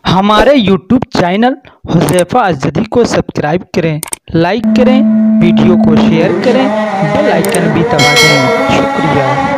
हमारे YouTube channel Huzaifa अज़दी को subscribe करें, लाइक करें, वीडियो को शेयर करें, बेल आइकन भी दबा दें। शुक्रिया।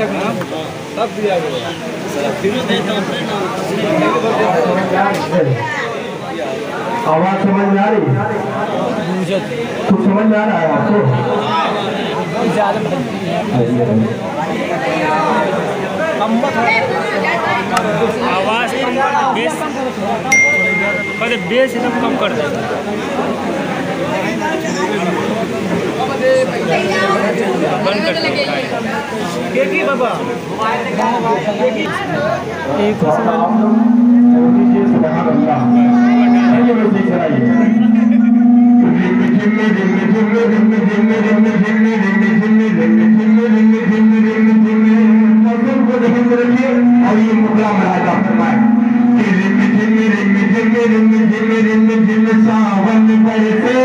सब दिया गया आवाज समझ में आ रही? कुछ समझ में आ रहा है आपको? आवाज बेस एकदम कम कर दे। बंद कर दे बाबा। और ये मुद्रा महाराजा फरमाए सावन बरसे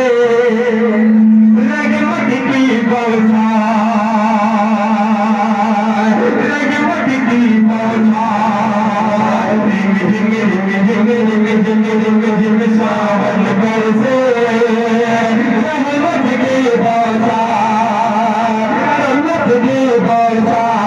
रगमत की बरसात रगमत की बरसात सावन बरसे रगमत की बरसात रगमत की बरसात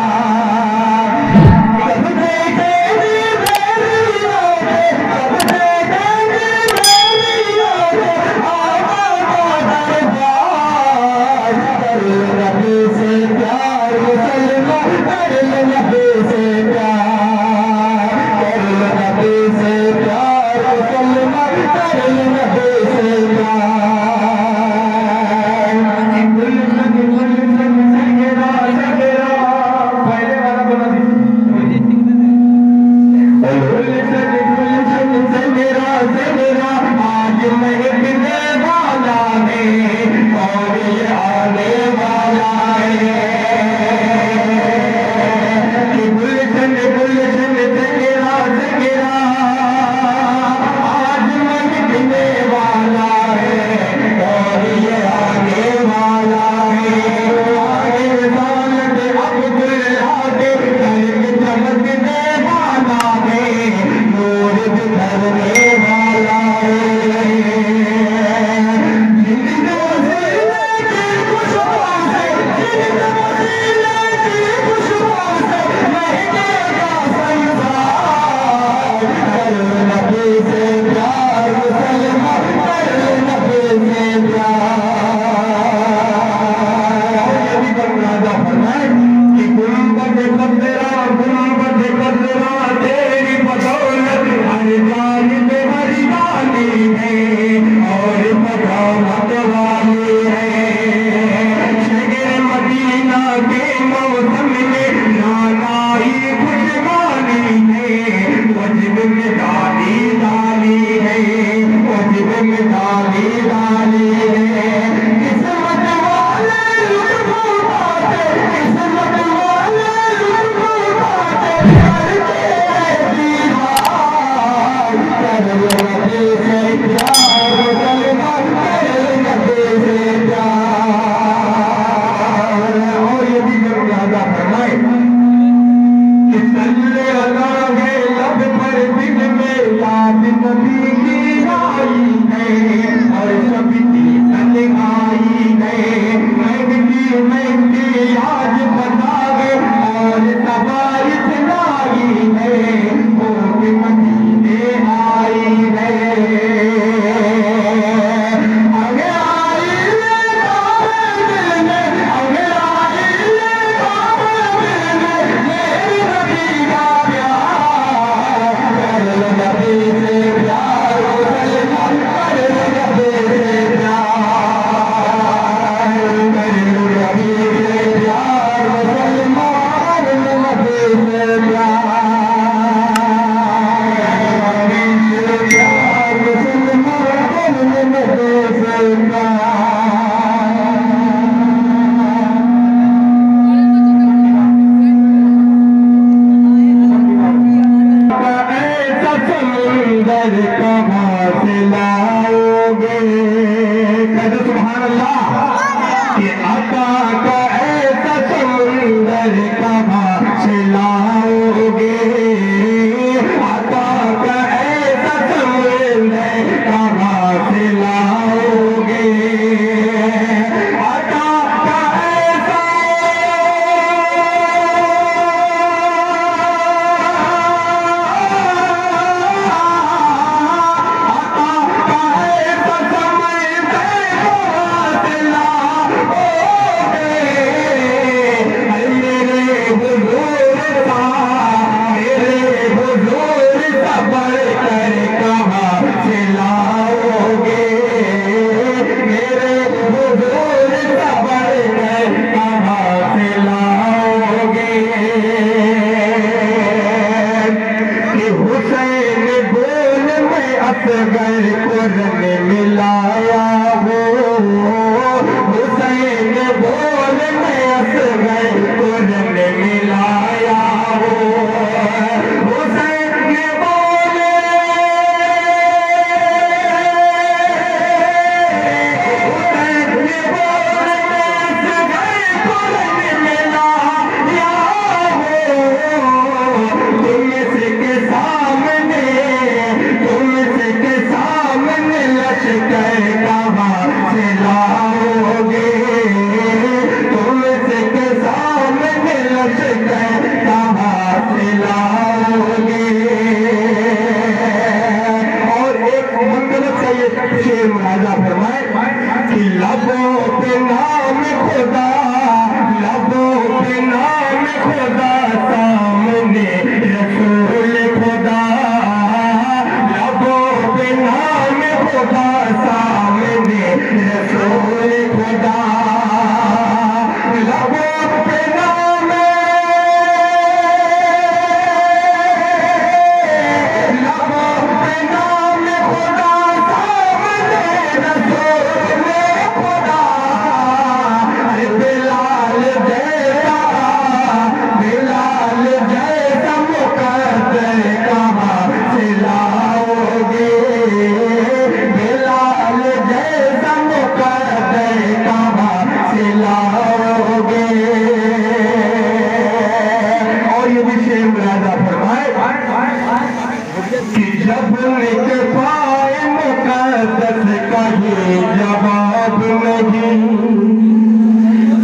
जब उनके पाए मुकद्दस का ये जवाब नहीं,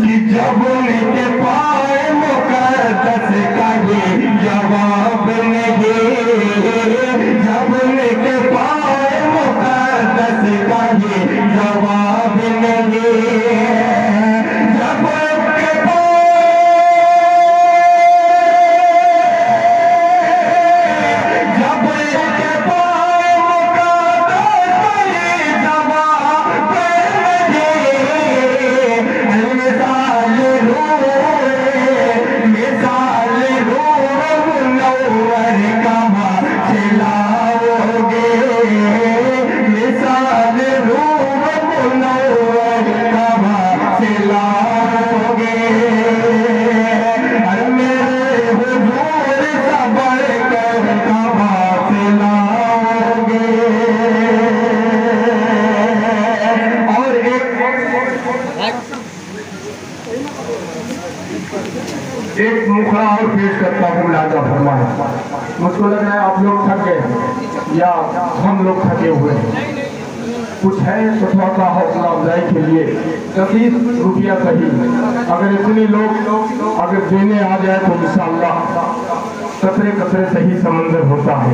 कि जब उनके पाए मुकद्दस का ये जवाब नहीं, जब उनके पाए मुकद्दस का ये जवाब नहीं, जब उनके एक मुखड़ा और पेश करता हूँ मुलाजा फरमाए। मुझको लग रहा है आप लोग थक गए या हम लोग थके हुए हैं। कुछ है तो थोड़ा सा हौसला अफजाई के लिए 30 रुपया सही, अगर इतने लोग अगर देने आ जाए तो इंशाअल्लाह कतरे कतरे सही समंदर होता है।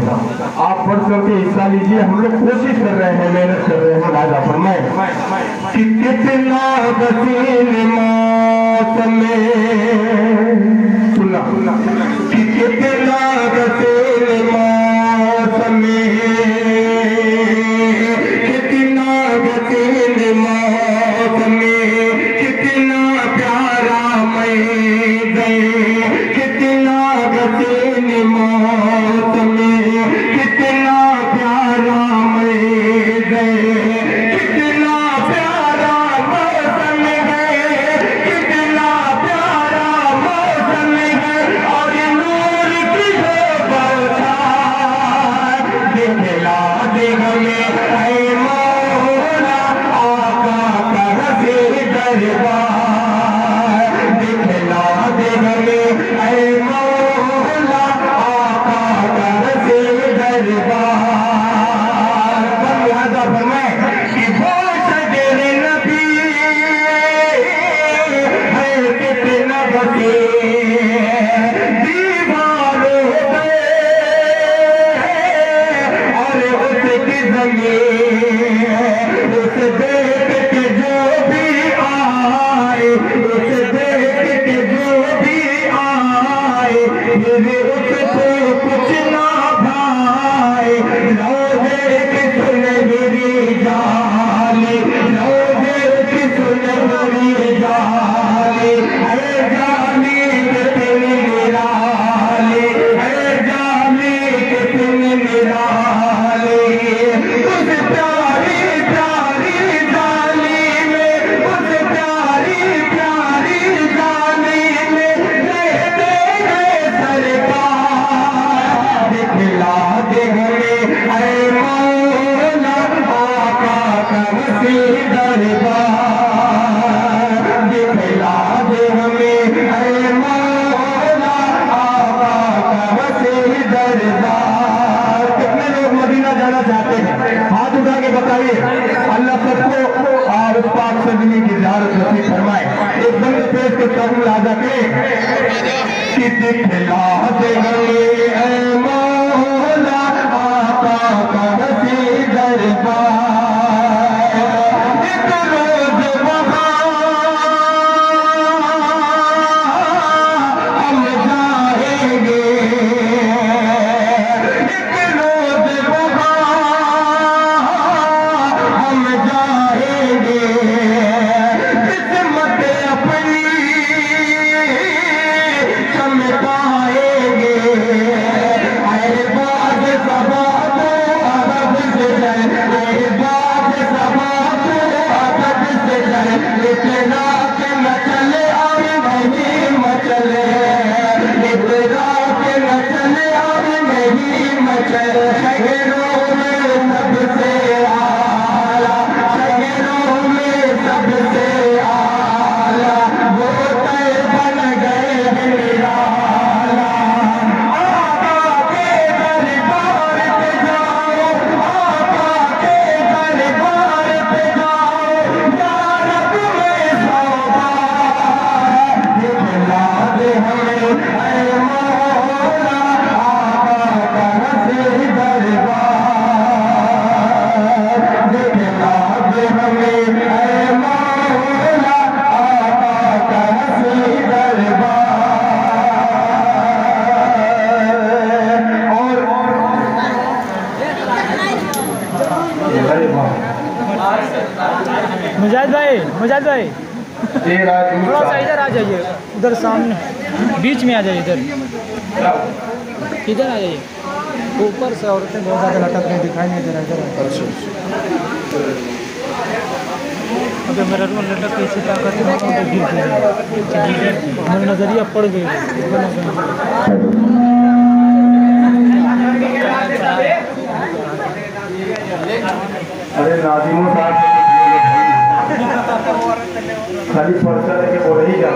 आप बढ़ करके हिस्सा लीजिए, हम लोग कोशिश कर रहे हैं, मेहनत कर रहे हैं। राजा फरमाए कि कितना हसीन मौसम सुना कि कितना हसीन मौसम, कितना हसीन मौसम, कितना प्यारा मैदान, कितना हसीन मौसम, कितना प्यारा मैदान, कितना प्यारा मौसम है, कितना प्यारा मौसम है, और नूर की बरसात दिखला दे हमें ऐ मौला, आका का हसीन दरबार दिखला दे हमें ऐ मौला, आका का हसीन दरबार। लिहाजा फरमाए कि वो सजरे नबी है कितना वसीम, दीवारों पे और उसकी ज़मीन, उसे देख के जो भी आए, उसे देख के जो भी आए, फिर उसको कुछ ना भाए। रोज़े की सुनहरी जाली, रोज़े की सुनहरी जाली, है जाली कितनी निराली, है जाली कितनी निराली, उस प्यारी प्यारी जाली में, उस प्यारी प्यारी जाली में रहते हैं सरकार दिखला दे हमें ऐ मौला, आका का हसीन दरबार दिखला दे हमें ऐ मौला, आका का हसीन दरबार। कितने लोग मदीना जाना चाहते हैं? हाथ उठा के बताइए। अल्लाह सबको और उस पाक सजनी की ज़ियारत नसीब फरमाए। एक बंद पेश करता हूँ लाजा के कि दिखला दे हमें ऐ मौला, आका का हसीन दरबार। एक रोज़ वहाँ हम जाएंगे, एक रोज़ वहाँ हम जाएंगे, किस्मत अपनी चमकाएंगे, अहबाब सबाब अदब से जाए, अहबाब सबाब अदब से जाए, इतना के न चले और नहीं मचले, इतना के न चले और नहीं मचले, शहरों में सबसे आला, शहरों में सबसे आला वो तय बन गए निराला, आका के दरबार पे जाए मुजाहिद भाई थोड़ा सा इधर आ जाइए, उधर सामने बीच में आ जाइए, इधर आ जाइए। ऊपर से औरतें बहुत ज़्यादा लटक रही, दिखाई नहीं दे रहा इधर। अगर मेरा रूम लटक कैसे ताकत मेरा नज़रिया पड़ गई। अरे नाजिमों साहब खाली पर्चा लेके बोल ही जा।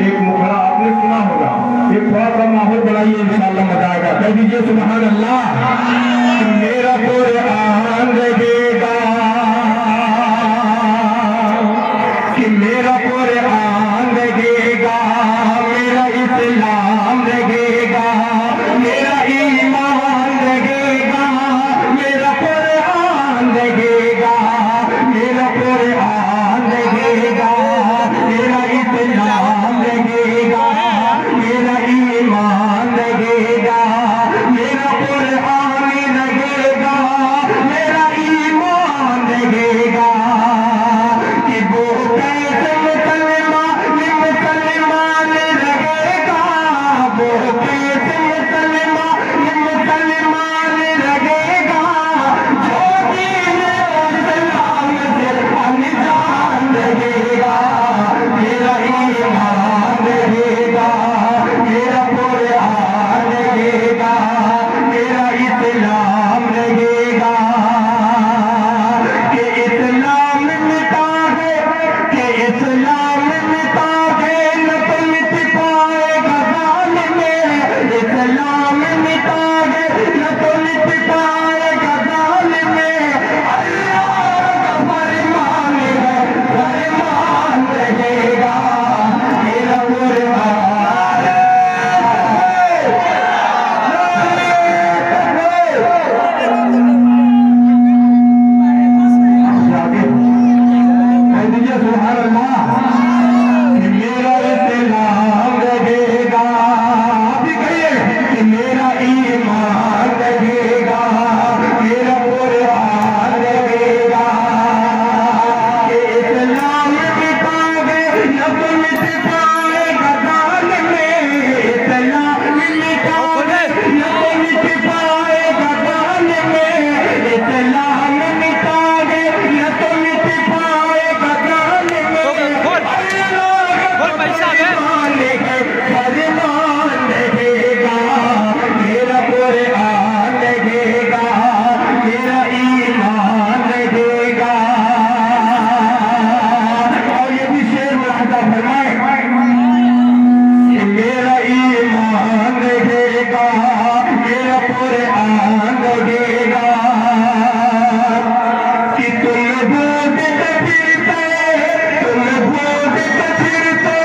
एक मुखड़ा आपने सुना होगा, एक थोड़ा सा माहौल बनाइए, इंशाअल्लाह मजा आएगा। कह दीजिए सुभान अल्लाह। मेरा कुरान रहेगा कि मेरा कुरान रहेगा, मेरा इस्लाम रहेगा, मेरा ईमान रहेगा, मेरा कुरान रहेगा, मेरा कुरान रहेगा, मेरा इस्लाम रहेगा, मेरा ईमान रहेगा, मेरा कुरान रहेगा, मेरा ईमान रहेगा। कि वो कैसे मुसलमान रहेगा, वो कैसे मुसलमान रहेगा, जो दीन इस्लाम से अनजान रहेगा। मेरा ईमान रहेगा, मेरा कुरान रहेगा, मेरा इस्लाम रहेगा। कि इस्लाम मिटा है, कि इस्लाम मिटा है, न तो मिट पाएगा जालिम में। इस्लाम मिटा है, न तो मिट पाएगा जालिम में। अल्लाह का फरमान है, फरमान रहेगा। मेरा कुरान सुभान अल्लाह। कि मेरा इस्लाम रहेगा, आप भी कहिए कि मेरा ईमान रहेगा, मेरा कुरान रहेगा। कि इस्लाम मिटाओगे न तो मिट पाएगा जालिम में। इस्लाम मिटाओगे न तो मिट पाएगा जालिम में। इस्लाम मिटाओगे न तो मिट पाएगा जालिम में। फरमान रहेगा, मेरा कुरान रहेगा, मेरा ईमान रहेगा। और ये भी शेर मुलाहजा फरमाए कि मेरा ईमान रहेगा, मेरा कुरान रहेगा। कि तुम बोलते फिरते, तुम बोलते फिरते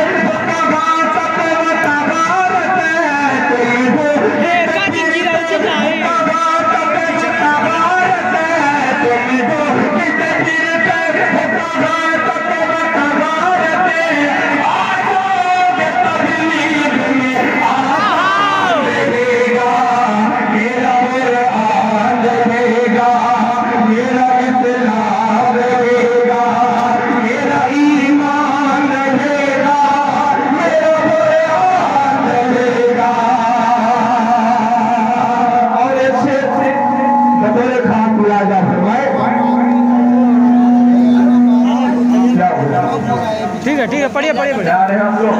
ठीक है, पढ़िए जा रहे हैं हम लोग।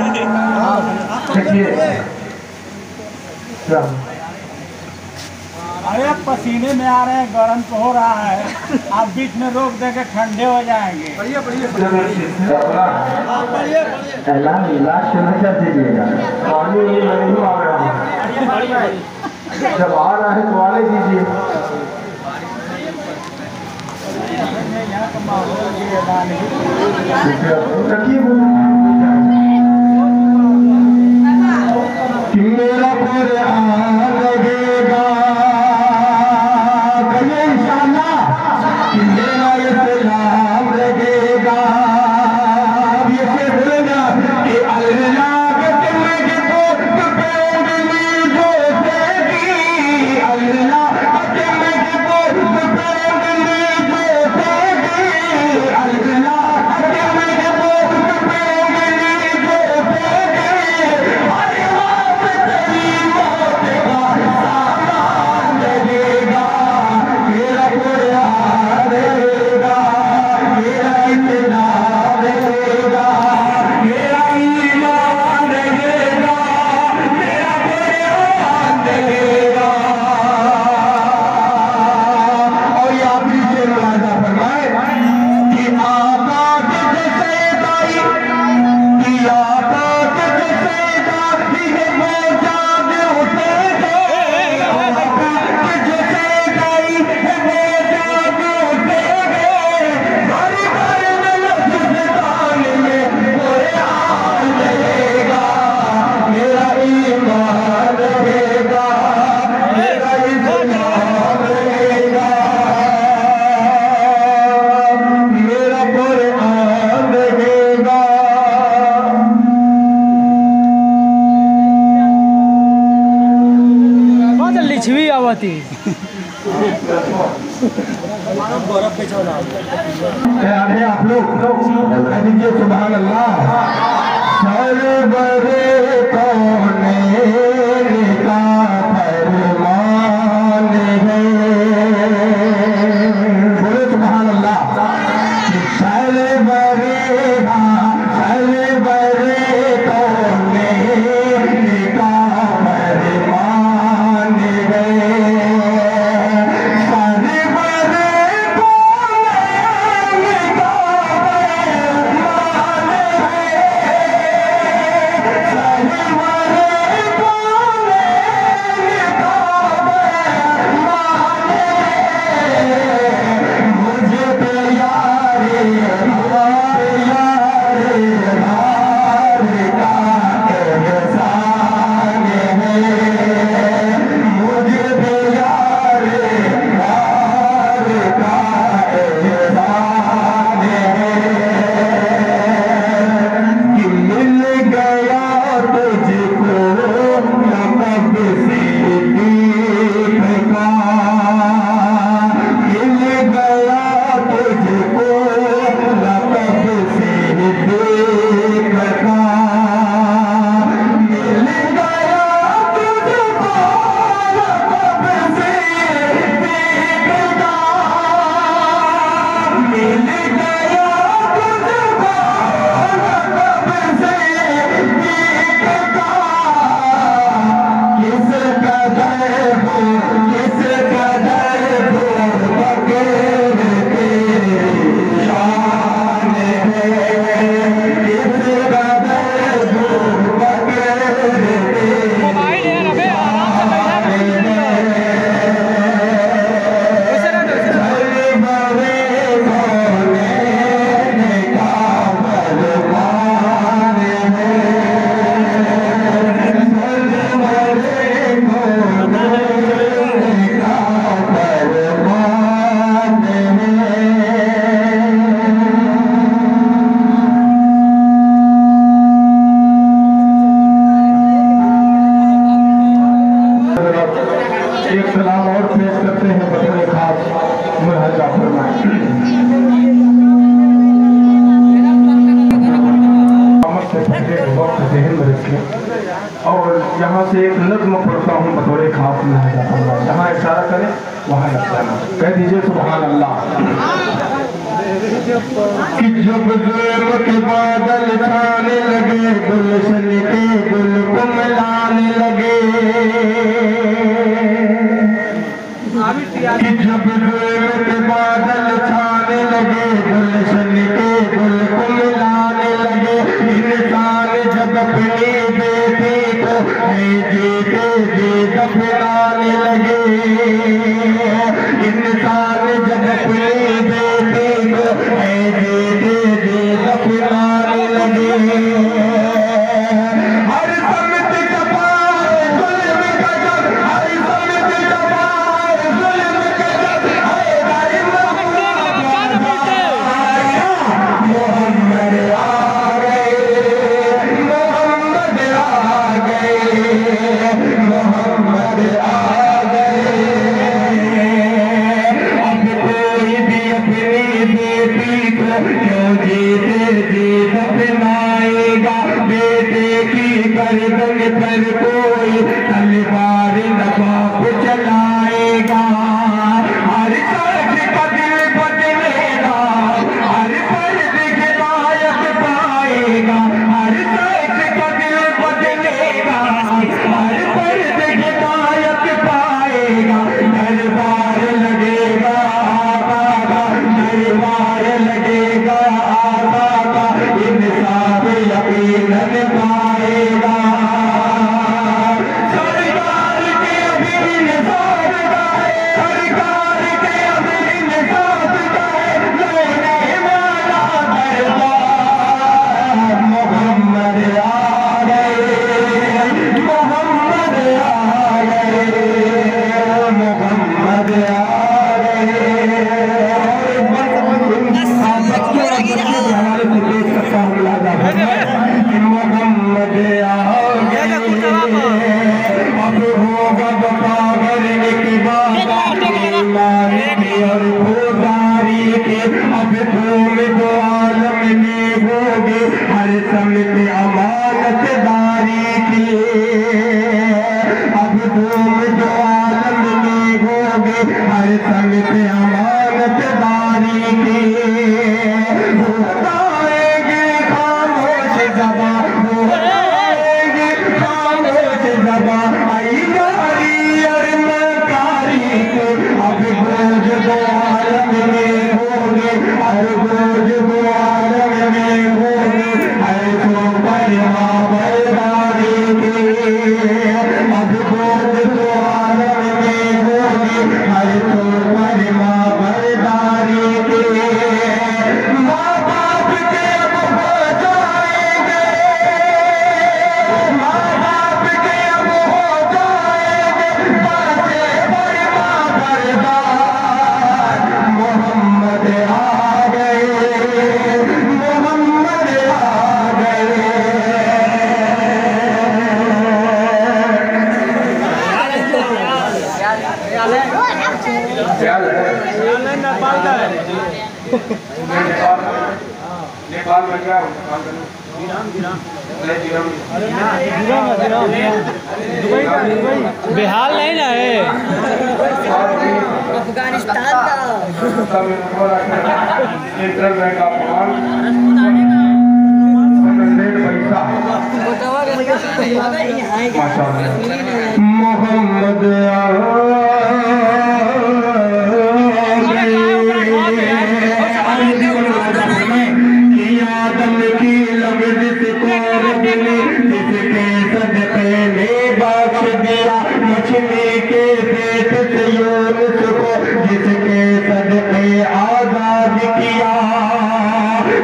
देखिए अरे पसीने में आ रहे हैं, गर्म तो हो रहा है, आप बीच में रोक देके ठंडे हो जाएंगे। ऐलान इलाज समस्या दीजिएगा, पानी मैं नहीं आ रहा हूँ, जब आ रहा है तो आने दीजिए। कि मेरा कुरान लगेगा, कहिए इंशाअल्लाह। कि मेरा इस्लाम लगेगा, अब ये से बोलेगा कि अल्लाह के मजबूत पे उंगली जो देगी, अल्लाह के मजबूत पे उंगली होती तैयार है आप लोग? कह दीजिए सुभान अल्लाह। सरवरे कौने का फरमान है, बोले सुभान अल्लाह। सरवरे कौने का फरमान है, एक सलाम और पेश करते हैं बतौर खास मुलाहिजा फरमाएं। से पहले वक्त ज़हन में रखें और यहाँ से एक नज़्म पढ़ता हूँ बतौर खास मुलाहिजा फरमाएं। जहाँ इशारा करें वहाँ लग जाना। कह दीजिए सुभान अल्लाह। कि जब ज़ुल्म के बादल छाने लगे, गुलशन के गुल कुमलाने लगे, कि जब ज़ुल्म के बादल छाने लगे, गुलशन के गुल कुमलाने लगे, इंसान जब अपनी बेटी को जीते जी दफनाने लगे, इंसान जब अपनी बेटी को जीते जी दफनाने लगे, हर समित कपार जुल्म का जब, हर समित कपार जुल्म का जब, मोहम्मद आ गए, मोहम्मद आ गए, मोहम्मद आ गए। अब कोई भी अपनी बेटी को क्यों जीते जी दफनाएगा, बेटे की गर्दन पर कोई तलवार न बाप चलाएगा, हर शख्स का दिल बदलेगा, हर फर्द हिदायत पाएगा, हर शख्स का दिल बदलेगा, हर फर्द हिदायत पाएगा, दरबार लगेगा आका का, दरबार लगेगा आका का, इंसाफ यकीनन पाएगा। सरदारी की। अब तुम जो आलम में होगे हर संग से अमानतदारी की। बताएंगे खामोश ज़बां, बताएंगे खामोश ज़बां, आई यारी और मकारी को। अब बोझ दो आलम में होगे, हर बोझ दो आलम में होगे, हर सो परवाह बरदारी की। अब बोझ दो आलम में होगे, हर सो परवाह बरदारी की। माँ बाप के अब हो जाएंगे, माँ बाप के अब हो जाएंगे बातें परवाह बरदार। मोहम्मद आ गए, मोहम्मद आ गए। नेपाल में क्या बिहार नहीं ना है, अफगानिस्तान का सेंट्रल बैंक ऑफ पैसा मोहम्मद आदम की लफ्ज़ को रब ने जिसके सदक़े में बख्श दिया। मछली के पेट से यूनुस को जिसके सदक़े आज़ाद किया।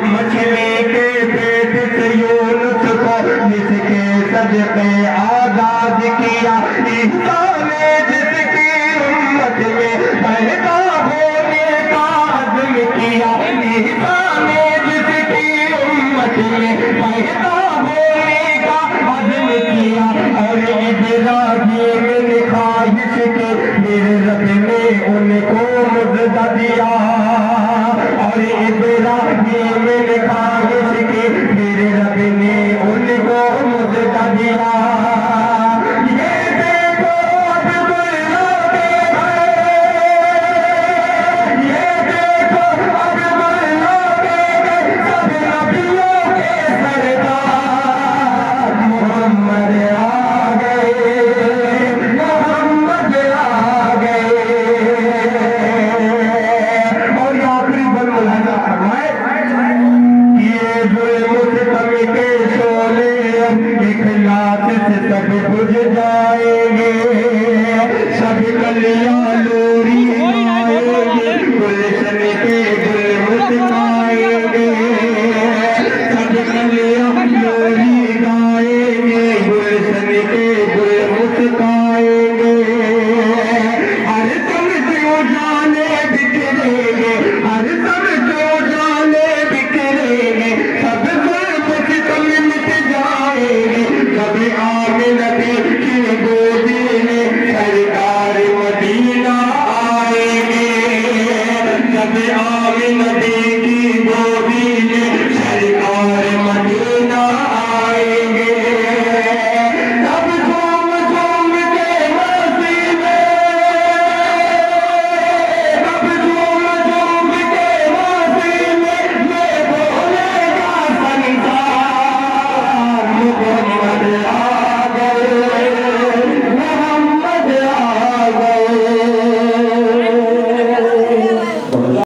मछली के पेट से यूनुस को जिसके सदक़े आज़ाद किया। ईसा ने जिसकी उम्मत में पैदा होने का अज़्म किया। ईसा ने जिसकी उम्मत में पैदा होने का अज़्म किया। और इब्राहीम ने ख्वाहिश के मेरे रब ने उनको मुजदा दिया। और इब्राहीम ने ख्वाहिश के मेरे रब ने उनको मुजदा दिया। ये देखो अब्दुल्ला के घर, ये देखो अब्दुल्ला के घर, सब नबियों के सरदार। मोहम्मद आ गए, मोहम्मद आ गए। और आखिरी बल मुलाजा फरमाए, ये जुल्म के शोले इखलास से सब बुझ जाएंगे। सब कलियां